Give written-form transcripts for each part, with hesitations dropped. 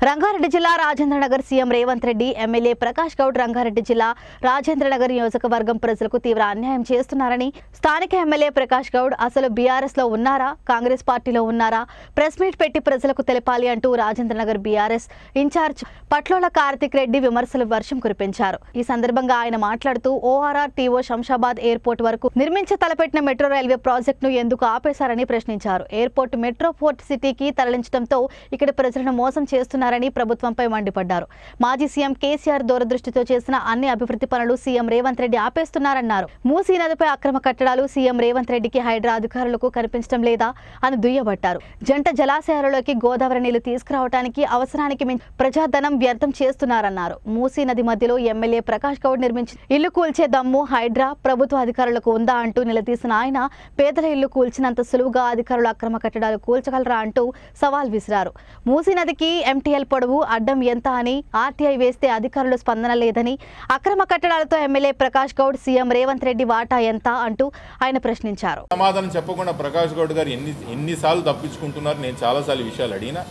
రంగారెడ్డి జిల్లా Rajendranagar CM Revanth Reddy MLA Prakash Goud Rangareddy జిల్లా రాజేంద్రనగర్ నియోజకవర్గం ప్రజలకు తీవ్ర అన్యాయం చేస్తున్నారని స్థానిక ఎమ్మెల్యే ప్రకాష్ గౌడ్ అసలు బీఆర్ఎస్ లో ఉన్నారా కాంగ్రెస్ పార్టీలో ఉన్నారా ప్రెస్ మీట్ పెట్టి ప్రజలకు తెలపాలి అంటూ రాజేంద్రనగర్ బీఆర్ఎస్ ఇన్ఛార్జ్ పట్లోల కార్తిక్ రెడ్డి విమర్శలు వర్షం కురిపించారు। ఈ సందర్భంగా ఆయన మాట్లాడుతూ ఓఆర్ఆర్ టీఓ శంషాబాద్ ఎయిర్పోర్ట్ వరకు నిర్మించ తలపెట్టిన మెట్రో రైల్వే ప్రాజెక్టును ఎందుకు ఆపేశారని ప్రశ్నించారు। ఎయిర్పోర్ట్ మెట్రో పోర్ట్ సిటీకి తరలించడంతో ఇక్కడ ప్రజలను మోసం చేస్తున్నారని ప్రభుత్వంపై మండిపడ్డారు। మాజీ సీఎం కేసీఆర్ దూరదృష్టితో చేసిన అన్ని అభివృద్ధి పనులు సీఎం రేవంత్ రెడ్డి ఆపేస్తున్నారన్నారు। మూసీ నదిపై అక్రమ కట్టడాలు సీఎం రేవంత్ రెడ్డికి హైడ్రా అధికారులకు కనిపించడం లేదా అని దుయ్యబట్టారు। జంట జలాశయాలలోకి గోదావరి నీళ్లు తీసుకురావడానికి అవసరానికి మించి ప్రజాధనం వ్యర్థం చేస్తున్నారన్నారు। మూసీ నది మధ్యలో ఎమ్మెల్యే ప్రకాష్ గౌడ్ నిర్మించిన ఇల్లు కూల్చే దమ్ము హైడ్రా ప్రభుత్వ అధికారులకు ఉందా అంటూ నిలదీసిన ఆయన పేదల ఇల్లు కూల్చినంత సులువుగా అధికారులు అక్రమ కట్టడాలు కూల్చగలరా అంటూ సవాల్ విసిరారు। మూసీ నదికి ఎంటీఎల్ పొడవు అడ్డం ఎంత అని ఆర్టీఐ వేస్తే అధికారులు స్పందన లేదని అక్రమ కట్టడాలతో ఎమ్మెల్యే ప్రకాష్ గౌడ్ సీఎం రేవంత్ రెడ్డి వాటా ఎంత అంటూ ఆయన ప్రశ్నించారు। సమాధానం చెప్పకుండా ప్రకాష్ గౌడ్ గారు ఎన్నిసార్లు తప్పించుకుంటున్నారు, నేను చాలాసార్లు విషయాలు అడిగినా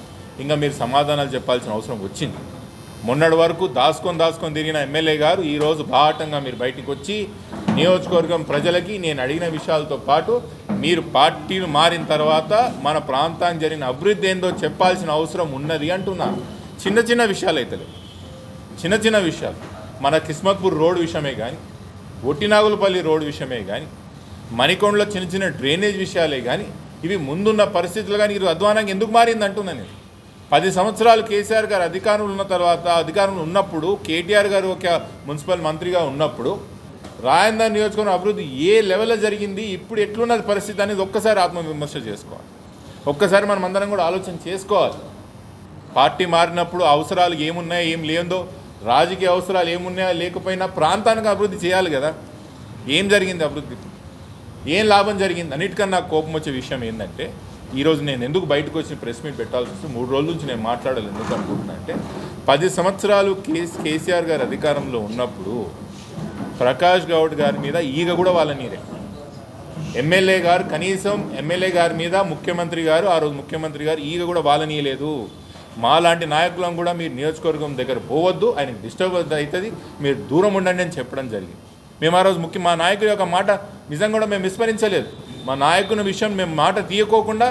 ఇంకా మీరు సమాధానాలు చెప్పాల్సిన అవసరం వచ్చింది। మొన్నటి వరకు దాచుకొని తిరిగిన ఎమ్మెల్యే గారు ఈరోజు బాహటంగా మీరు బయటికి వచ్చి నియోజకవర్గం ప్రజలకి నేను అడిగిన విషయాలతో పాటు మీరు పార్టీలు మారిన తర్వాత మన ప్రాంతానికి జరిగిన అభివృద్ధి ఏందో చెప్పాల్సిన అవసరం ఉన్నది అంటున్నాను। చిన్న విషయాలు అయితే చిన్న విషయాలు మన కిస్మత్పూర్ రోడ్ విషయమే కానీ ఒట్టినాగులపల్లి రోడ్ విషయమే కానీ మణికొండలో చిన్న డ్రైనేజ్ విషయాలే కానీ ఇవి ముందున్న పరిస్థితులు కానీ ఇది అధ్వానంగా ఎందుకు మారింది అంటున్నాను నేను। 10 సంవత్సరాలు కేసీఆర్ గారు అధికారంలో ఉన్న తర్వాత అధికారంలో ఉన్నప్పుడు కేటీఆర్ గారు ఒక మున్సిపల్ మంత్రిగా ఉన్నప్పుడు రాజేంద్ర నియోజకవర్గం అభివృద్ధి ఏ లెవెల్లో జరిగింది, ఇప్పుడు ఎట్లున్నది పరిస్థితి అనేది ఒక్కసారి ఆత్మవిమర్శ చేసుకోవాలి। ఒక్కసారి మనం అందరం కూడా ఆలోచన చేసుకోవాలి। పార్టీ మారినప్పుడు అవసరాలు ఏమున్నాయో ఏం లేదో, రాజకీయ అవసరాలు ఏమున్నాయో లేకపోయినా ప్రాంతానికి అభివృద్ధి చేయాలి కదా। ఏం జరిగింది అభివృద్ధి, ఏం లాభం జరిగింది? అన్నిటికన్నా కోపం వచ్చే విషయం ఏంటంటే ఈరోజు నేను ఎందుకు బయటకు వచ్చి ప్రెస్ మీట్ పెట్టాల్సి వస్తే 3 రోజుల నుంచి నేను మాట్లాడాలి ఎందుకు అనుకుంటున్నా అంటే 10 సంవత్సరాలు కేసీఆర్ గారు అధికారంలో ఉన్నప్పుడు ప్రకాష్ గౌడ్ గారి మీద ఈగ కూడా వాళ్ళ నీరే। ఎమ్మెల్యే గారు కనీసం ఎమ్మెల్యే గారి మీద ముఖ్యమంత్రి గారు ఆ రోజు ముఖ్యమంత్రి గారు ఈగ కూడా వాళ్ళనీయలేదు। మా లాంటి నాయకులను కూడా మీరు నియోజకవర్గం దగ్గర పోవద్దు, ఆయనకి డిస్టర్బ్ అవుతుంది, మీరు దూరం ఉండండి అని చెప్పడం జరిగింది। మేము ఆ రోజు మా నాయకుడి యొక్క మాట నిజంగా కూడా మేము విస్మరించలేదు। మా నాయకుని విషయం మేము మాట తీయకోకుండా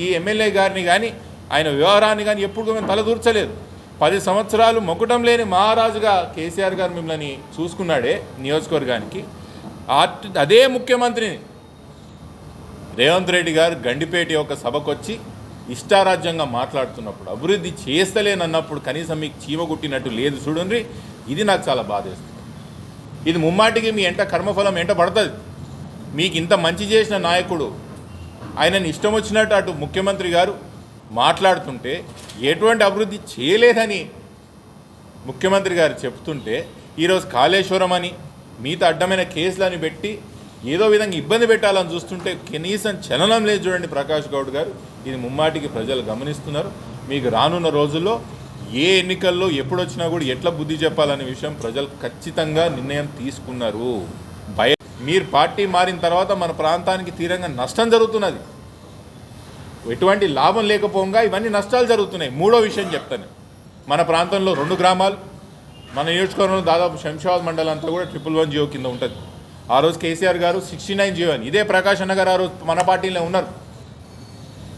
ఈ ఎమ్మెల్యే గారిని కానీ ఆయన వ్యవహారాన్ని కానీ ఎప్పుడు మేము తలదూర్చలేదు। 10 సంవత్సరాలు మొక్కటం లేని మహారాజుగా కేసీఆర్ గారు మిమ్మల్ని చూసుకున్నాడే నియోజకవర్గానికి। అదే ముఖ్యమంత్రిని రేవంత్ రెడ్డి గారు గండిపేట యొక్క సభకు వచ్చి ఇష్టారాజ్యంగా మాట్లాడుతున్నప్పుడు అభివృద్ధి చేస్తలేనన్నప్పుడు కనీసం మీకు చీమగుట్టినట్టు లేదు చూడండి। ఇది నాకు చాలా బాధేస్తుంది। ఇది ముమ్మాటికి మీ ఎంట కర్మఫలం ఎంట పడుతుంది। మీకు ఇంత మంచి చేసిన నాయకుడు ఆయనని ఇష్టం వచ్చినట్టు అటు ముఖ్యమంత్రి గారు మాట్లాడుతుంటే ఎటువంటి అభివృద్ధి చేయలేదని ముఖ్యమంత్రి గారు చెప్తుంటే ఈరోజు కాళేశ్వరం అని మిగతా అడ్డమైన కేసులని పెట్టి ఏదో విధంగా ఇబ్బంది పెట్టాలని చూస్తుంటే కనీసం చలనం లేదు చూడండి ప్రకాష్ గౌడ్ గారు। ఇది ముమ్మాటికి ప్రజలు గమనిస్తున్నారు। మీకు రానున్న రోజుల్లో ఏ ఎన్నికల్లో ఎప్పుడు వచ్చినా కూడా ఎట్లా బుద్ధి చెప్పాలనే విషయం ప్రజలు ఖచ్చితంగా నిర్ణయం తీసుకున్నారు। మీరు పార్టీ మారిన తర్వాత మన ప్రాంతానికి తీవ్రంగా నష్టం జరుగుతున్నది, ఎటువంటి లాభం లేకపోగా ఇవన్నీ నష్టాలు జరుగుతున్నాయి। మూడో విషయం చెప్తాను, మన ప్రాంతంలో 2 గ్రామాలు మన నియోజకవర్గంలో దాదాపు శంషాబాద్ మండలం అంతా కూడా 111 జియో కింద ఉంటుంది। ఆ రోజు కేసీఆర్ గారు 69 జియో అని ఇదే ప్రకాష్ అన్న గారు ఆ రోజు మన పార్టీలో ఉన్నారు,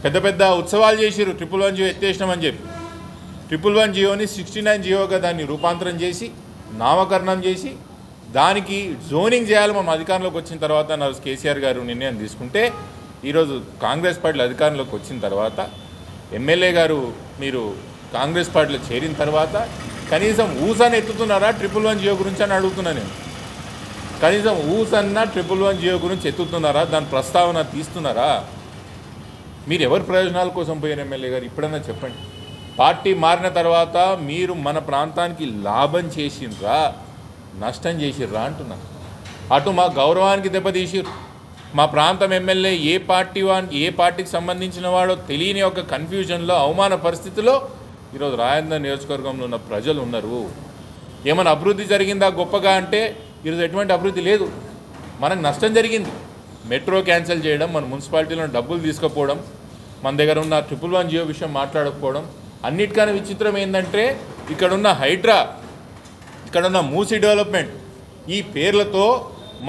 పెద్ద ఉత్సవాలు చేసిరు 111 జియో ఎత్తేసినామని చెప్పి। 111 జియోని 69 జియోగా దాన్ని రూపాంతరం చేసి నామకరణం చేసి దానికి జోనింగ్ చేయాలి మనం అధికారంలోకి వచ్చిన తర్వాత నా కేసీఆర్ గారు నిర్ణయం తీసుకుంటే ఈరోజు కాంగ్రెస్ పార్టీలో అధికారంలోకి వచ్చిన తర్వాత ఎమ్మెల్యే గారు మీరు కాంగ్రెస్ పార్టీలో చేరిన తర్వాత కనీసం ఊసని ఎత్తుతున్నారా 111 జియో గురించి అని అడుగుతున్నా నేను। కనీసం ఊసన్న 111 జియో గురించి ఎత్తుతున్నారా, దాని ప్రస్తావన తీస్తున్నారా? మీరు ఎవరి ప్రయోజనాల కోసం పోయిన ఎమ్మెల్యే గారు ఇప్పుడన్నా చెప్పండి। పార్టీ మారిన తర్వాత మీరు మన ప్రాంతానికి లాభం చేసిండ్రా నష్టం చేసిర్రా అంటున్నా। అటు మా గౌరవానికి దెబ్బతీసిర్రు, మా ప్రాంతం ఎమ్మెల్యే ఏ పార్టీకి సంబంధించిన వాడో తెలియని ఒక కన్ఫ్యూజన్లో అవమాన పరిస్థితిలో ఈరోజు రాజేంద్ర నియోజకవర్గంలో ఉన్న ప్రజలు ఉన్నారు। ఏమైనా అభివృద్ధి జరిగిందా గొప్పగా అంటే ఈరోజు ఎటువంటి అభివృద్ధి లేదు, మనకు నష్టం జరిగింది। మెట్రో క్యాన్సిల్ చేయడం, మన మున్సిపాలిటీలో డబ్బులు తీసుకుపోవడం, మన దగ్గర ఉన్న 111 జియో విషయం మాట్లాడకపోవడం, అన్నిటికన్నా విచిత్రం ఏంటంటే ఇక్కడున్న హైడ్రా, ఇక్కడున్న మూసీ డెవలప్మెంట్, ఈ పేర్లతో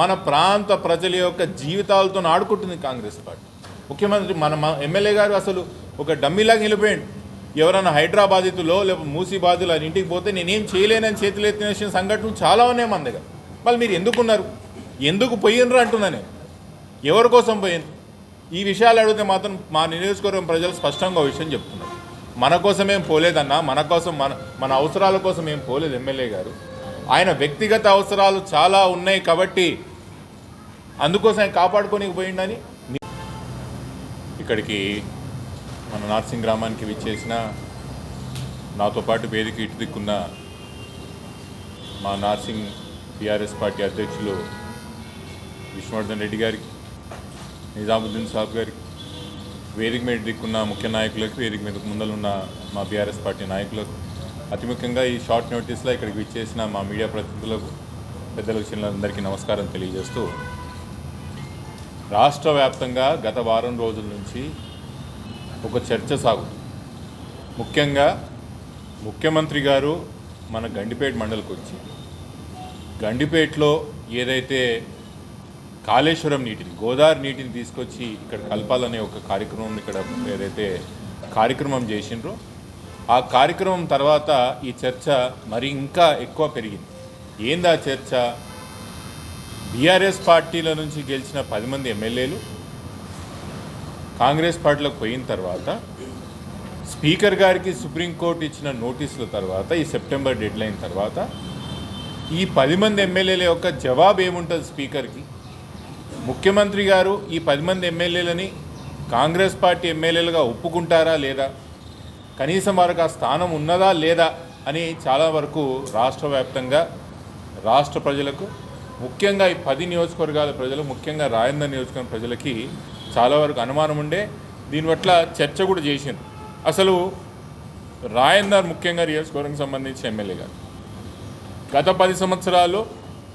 మన ప్రాంత ప్రజల యొక్క జీవితాలతో ఆడుకుంటుంది కాంగ్రెస్ పార్టీ. ముఖ్యమంత్రి మన ఎమ్మెల్యే గారు అసలు ఒక డమ్మీలాగా నిలిపోయాడు. ఎవరైనా హైడ్రా బాధితులో లేకపోతే మూసీ బాధితులు అని ఇంటికి పోతే నేనేం చేయలేనని చేతులు ఎత్తిన సంఘటనలు చాలా ఉన్నాయి మన దగ్గర. మళ్ళీ మీరు ఎందుకున్నారు, ఎందుకు పోయినరు అంటున్నా నేను. ఎవరి కోసం పోయినరు? ఈ విషయాలు అడిగితే మాత్రం మా నియోజకవర్గం ప్రజలు స్పష్టంగా విషయం చెప్తున్నారు. మన కోసమేం పోలేదన్నా, మన కోసం మన అవసరాల కోసం ఏం పోలేదు ఎమ్మెల్యే గారు. ఆయన వ్యక్తిగత అవసరాలు చాలా ఉన్నాయి కాబట్టి అందుకోసం ఆయన కాపాడుకోనికి పోయిండని. ఇక్కడికి మన నార్సింగ్ గ్రామానికి విచ్చేసిన నాతో పాటు వేదిక ఇటు దిక్కున్న మా నార్సింగ్ టీఆర్ఎస్ పార్టీ అధ్యక్షులు విష్ణువర్ధన్ రెడ్డి గారికి, నిజాముద్దీన్ సాబ్ గారికి, వేదిక మీద దిక్కున్న ముఖ్య నాయకులకు, వేదిక మీద ముందలున్న మా బీఆర్ఎస్ పార్టీ నాయకులకు, అతి ముఖ్యంగా ఈ షార్ట్ నోటీస్లో ఇక్కడికి విచ్చేసిన మా మీడియా ప్రతినిధులకు, పెద్దలకు, చిన్నలందరికీ నమస్కారం తెలియజేస్తూ, రాష్ట్ర వ్యాప్తంగా గత వారం రోజుల నుంచి ఒక చర్చ సాగుతుంది. ముఖ్యంగా ముఖ్యమంత్రి గారు మన గండిపేట మండలికి వచ్చి గండిపేటలో ఏదైతే కాళేశ్వరం నీటిని, గోదావరి నీటిని తీసుకొచ్చి ఇక్కడ కలపాలనే ఒక కార్యక్రమం ఇక్కడ ఏదైతే కార్యక్రమం చేసిండ్రో ఆ కార్యక్రమం తర్వాత ఈ చర్చ మరి ఇంకా ఎక్కువ పెరిగింది. ఏందా చర్చ? బీఆర్ఎస్ పార్టీల నుంచి గెలిచిన 10 మంది ఎమ్మెల్యేలు కాంగ్రెస్ పార్టీలోకి పోయిన తర్వాత స్పీకర్ గారికి సుప్రీంకోర్టు ఇచ్చిన నోటీసుల తర్వాత ఈ సెప్టెంబర్ డెడ్లైన్ తర్వాత ఈ 10 మంది ఎమ్మెల్యేల యొక్క జవాబు ఏముంటుంది స్పీకర్కి? ముఖ్యమంత్రి గారు ఈ 10 మంది ఎమ్మెల్యేలని కాంగ్రెస్ పార్టీ ఎమ్మెల్యేలుగా ఒప్పుకుంటారా లేదా, కనీసం వారికి ఆ స్థానం ఉన్నదా లేదా అని చాలా వరకు రాష్ట్ర వ్యాప్తంగా రాష్ట్ర ప్రజలకు, ముఖ్యంగా ఈ 10 నియోజకవర్గాల ప్రజలు, ముఖ్యంగా రాజేంద్ర నియోజకవర్గం ప్రజలకి చాలా వరకు అనుమానం ఉండే. దీని పట్ల చర్చ కూడా చేసింది. అసలు రాజేందర్ ముఖ్యంగా నియోజకవర్గానికి సంబంధించిన ఎమ్మెల్యే గారు గత 10 సంవత్సరాలు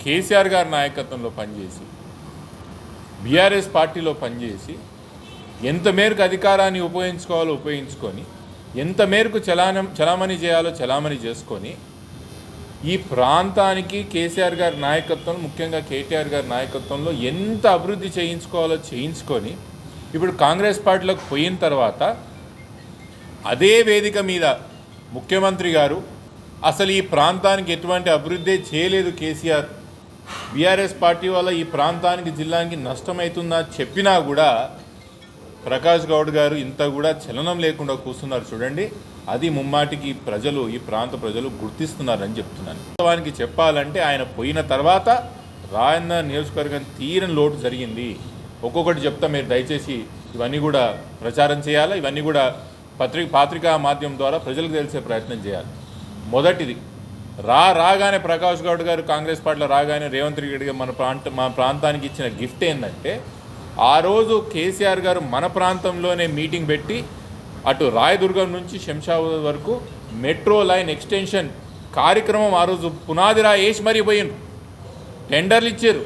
కేసీఆర్ గారి నాయకత్వంలో పనిచేసి బీఆర్ఎస్ పార్టీలో పనిచేసి ఎంత మేరకు అధికారాన్ని ఉపయోగించుకోవాలో ఉపయోగించుకొని, ఎంత మేరకు చలామణి చేయాలో చలామణి చేసుకొని ఈ ప్రాంతానికి కేసీఆర్ గారి నాయకత్వం, ముఖ్యంగా కేటీఆర్ గారి నాయకత్వంలో ఎంత అభివృద్ధి చేయించుకోవాలో చేయించుకొని ఇప్పుడు కాంగ్రెస్ పార్టీలోకి పోయిన తర్వాత అదే వేదిక మీద ముఖ్యమంత్రి గారు అసలు ఈ ప్రాంతానికి ఎటువంటి అభివృద్ధి చేయలేదు కేసీఆర్, బీఆర్ఎస్ పార్టీ వల్ల ఈ ప్రాంతానికి, జిల్లానికి నష్టమవుతుందా చెప్పినా కూడా ప్రకాష్ గౌడ్ గారు ఇంత కూడా చలనం లేకుండా కూర్చున్నారు. చూడండి, అది ముమ్మాటికి ప్రజలు, ఈ ప్రాంత ప్రజలు గుర్తిస్తున్నారని చెప్తున్నాను. వాస్తవానికి చెప్పాలంటే ఆయన పోయిన తర్వాత రాయన్న నియోజకవర్గం తీరని లోటు జరిగింది. ఒక్కొక్కటి చెప్తా, మీరు దయచేసి ఇవన్నీ కూడా ప్రచారం చేయాలి, ఇవన్నీ కూడా పత్రికా మాధ్యమం ద్వారా ప్రజలకు తెలిసే ప్రయత్నం చేయాలి. మొదటిది, రాగానే ప్రకాష్ గౌడ్ గారు కాంగ్రెస్ పార్టీలో రాగానే రేవంత్ రెడ్డి మన ప్రాంతానికి ఇచ్చిన గిఫ్ట్ ఏంటంటే, ఆ రోజు కేసీఆర్ గారు మన ప్రాంతంలోనే మీటింగ్ పెట్టి అటు రాయదుర్గం నుంచి శంషాబాద్ వరకు మెట్రో లైన్ ఎక్స్టెన్షన్ కార్యక్రమం ఆ రోజు పునాది వేసి మరీ పోయిండ్రు, టెండర్లు ఇచ్చారు,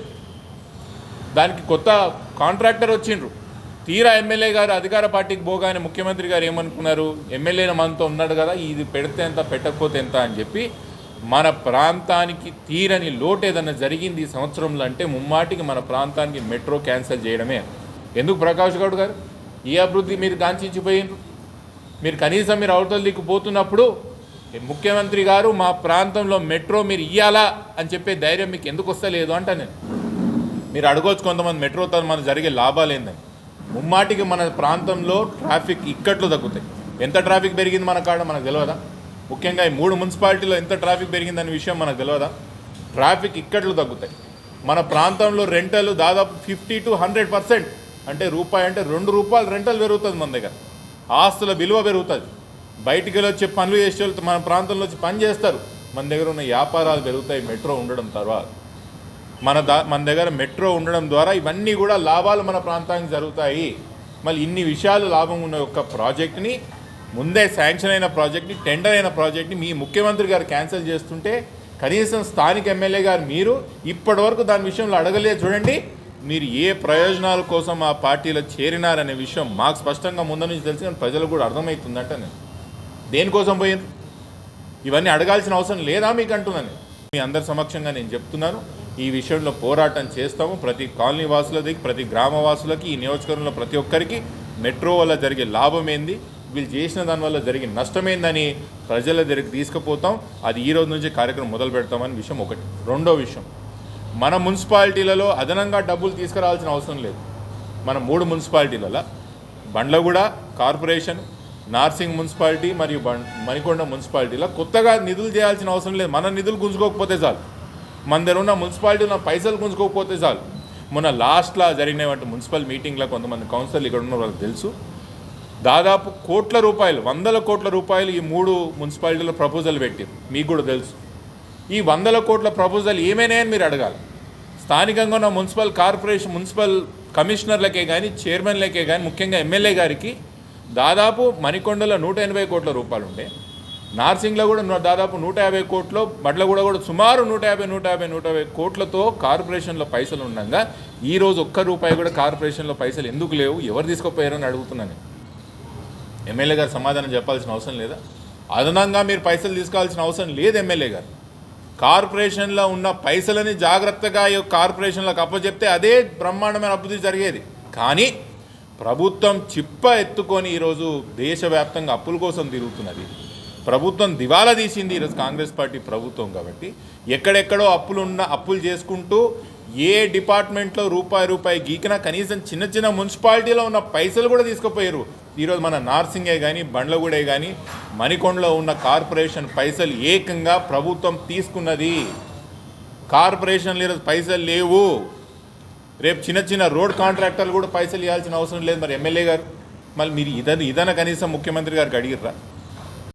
దానికి కొత్త కాంట్రాక్టర్ వచ్చిండ్రు. తీరా ఎమ్మెల్యే గారు అధికార పార్టీకి పోగానే ముఖ్యమంత్రి గారు ఏమనుకున్నారు, ఎమ్మెల్యేల మనతో ఉన్నాడు కదా, ఇది పెడితే ఎంత పెట్టకపోతే ఎంత అని చెప్పి మన ప్రాంతానికి తీరని లోటు ఏదన్నా జరిగింది ఈ సంవత్సరంలో అంటే ముమ్మాటికి మన ప్రాంతానికి మెట్రో క్యాన్సిల్ చేయడమే. ఎందుకు ప్రకాష్ గౌడ్ గారు ఈ అభివృద్ధి మీరు గాంచిపోయినారు? మీరు కనీసం మీరు అవతల దిక్కు పోతున్నప్పుడు ముఖ్యమంత్రి గారు మా ప్రాంతంలో మెట్రో మీరు ఇయ్యాలా అని చెప్పే ధైర్యం మీకు ఎందుకు వస్తలేదు అంట నేను. మీరు అడగవచ్చు కొంతమంది మెట్రోతో మనకు జరిగే లాభాలు ఏందని. ముమ్మాటికి మన ప్రాంతంలో ట్రాఫిక్ ఇక్కట్లు తగ్గుతాయి. ఎంత ట్రాఫిక్ పెరిగింది మన కాడ మనకు తెలియదా? ముఖ్యంగా ఈ 3 మున్సిపాలిటీలో ఎంత ట్రాఫిక్ పెరిగిందనే విషయం మనకు తెలియదా? ట్రాఫిక్ ఇక్కట్లు తగ్గుతాయి. మన ప్రాంతంలో రెంటలు దాదాపు 50 to 100%, అంటే రూపాయి అంటే ₹2 రెంటలు పెరుగుతుంది మన దగ్గర. ఆస్తుల విలువ పెరుగుతుంది. బయటికి వెళ్ళి వచ్చే పనులు చేసే వాళ్ళు మన ప్రాంతంలో వచ్చి పని చేస్తారు. మన దగ్గర ఉన్న వ్యాపారాలు పెరుగుతాయి మెట్రో ఉండడం తర్వాత. మన దగ్గర మెట్రో ఉండడం ద్వారా ఇవన్నీ కూడా లాభాలు మన ప్రాంతానికి జరుగుతాయి. మళ్ళీ ఇన్ని విషయాలు లాభం ఉన్న ఒక ప్రాజెక్ట్ని, ముందే శాంక్షన్ అయిన ప్రాజెక్ట్ని, టెండర్ అయిన ప్రాజెక్ట్ని మీ ముఖ్యమంత్రి గారు క్యాన్సిల్ చేస్తుంటే కనీసం స్థానిక ఎమ్మెల్యే గారు మీరు ఇప్పటివరకు దాని విషయంలో అడగలేదు. చూడండి, మీరు ఏ ప్రయోజనాల కోసం ఆ పార్టీలో చేరినారనే విషయం మాకు స్పష్టంగా ముందు నుంచి తెలిసి ప్రజలకు కూడా అర్థమవుతుందంట. నేను దేనికోసం పోయినారు? ఇవన్నీ అడగాల్సిన అవసరం లేదా మీకు అంటున్నాను. మీ అందరి సమక్షంగా నేను చెప్తున్నాను, ఈ విషయంలో పోరాటం చేస్తాము. ప్రతి కాలనీ వాసులకి, ప్రతి గ్రామవాసులకి, ఈ నియోజకవర్గంలో ప్రతి ఒక్కరికి మెట్రో వల్ల జరిగే లాభం ఏంది, వీళ్ళు చేసిన దానివల్ల జరిగే నష్టమేందని ప్రజల దగ్గరికి తీసుకుపోతాం. అది ఈ రోజు నుంచి కార్యక్రమం మొదలు పెడతామని విషయం ఒకటి. రెండో విషయం, మన మున్సిపాలిటీలలో అదనంగా డబ్బులు తీసుకురావాల్సిన అవసరం లేదు. మన 3 మున్సిపాలిటీలలో బండ్లగూడ కార్పొరేషన్, నార్సింగ్ మున్సిపాలిటీ మరియు మణికొండ మున్సిపాలిటీలో కొత్తగా నిధులు చేయాల్సిన అవసరం లేదు. మన నిధులు గుంజుకోకపోతే చాలు, మన దగ్గర ఉన్న మున్సిపాలిటీ ఉన్న పైసలు గుంజుకోకపోతే చాలు. మొన్న లాస్ట్లో జరిగినటువంటి మున్సిపల్ మీటింగ్లో కొంతమంది కౌన్సిలర్లు ఇక్కడ ఉన్న వాళ్ళకి తెలుసు, దాదాపు కోట్ల రూపాయలు, 100 కోట్ల రూపాయలు ఈ 3 మున్సిపాలిటీలో ప్రపోజల్ పెట్టారు. మీకు కూడా తెలుసు. ఈ 100 కోట్ల ప్రపోజల్ ఏమైనాయని మీరు అడగాలి. స్థానికంగా ఉన్న మున్సిపల్ కార్పొరేషన్, మున్సిపల్ కమిషనర్లకే కానీ, చైర్మన్లకే కానీ, ముఖ్యంగా ఎమ్మెల్యే గారికి దాదాపు మణికొండలో 180 కోట్ల రూపాయలు ఉండే, నార్సింగ్లో కూడా దాదాపు 150 కోట్లు, బండ్లగూడ కూడా సుమారు 150 కోట్లతో కార్పొరేషన్లో పైసలు ఉండగా ఈరోజు ఒక్క రూపాయి కూడా కార్పొరేషన్లో పైసలు ఎందుకు లేవు, ఎవరు తీసుకుపోయారని అడుగుతున్నాను. ఎమ్మెల్యే గారు సమాధానం చెప్పాల్సిన అవసరం లేదా? అదనంగా మీరు పైసలు తీసుకోవాల్సిన అవసరం లేదు. ఎమ్మెల్యే గారు కార్పొరేషన్లో ఉన్న పైసలని జాగ్రత్తగా ఈ కార్పొరేషన్లకు అప్పచెప్తే అదే బ్రహ్మాండమైన అభివృద్ధి జరిగేది. కానీ ప్రభుత్వం చిప్ప ఎత్తుకొని ఈరోజు దేశవ్యాప్తంగా అప్పుల కోసం తిరుగుతున్నది. ప్రభుత్వం దివాలా తీసింది ఈరోజు కాంగ్రెస్ పార్టీ ప్రభుత్వం. కాబట్టి ఎక్కడెక్కడో అప్పులు చేసుకుంటూ ఏ డిపార్ట్మెంట్లో రూపాయి గీకినా కనీసం చిన్న చిన్న మున్సిపాలిటీలో ఉన్న పైసలు కూడా తీసుకుపోయారు. ఈరోజు మన నార్సింగే కానీ, బండ్లగూడే కానీ, మణికొండలో ఉన్న కార్పొరేషన్ పైసలు ఏకంగా ప్రభుత్వం తీసుకున్నది. కార్పొరేషన్లు ఈరోజు పైసలు లేవు. రేపు చిన్న చిన్న రోడ్ కాంట్రాక్టర్లు కూడా పైసలు ఇవ్వాల్సిన అవసరం లేదు. మరి ఎమ్మెల్యే గారు, మళ్ళీ మీరు ఇదన కనీసం ముఖ్యమంత్రి గారికి అడిగిర్రా?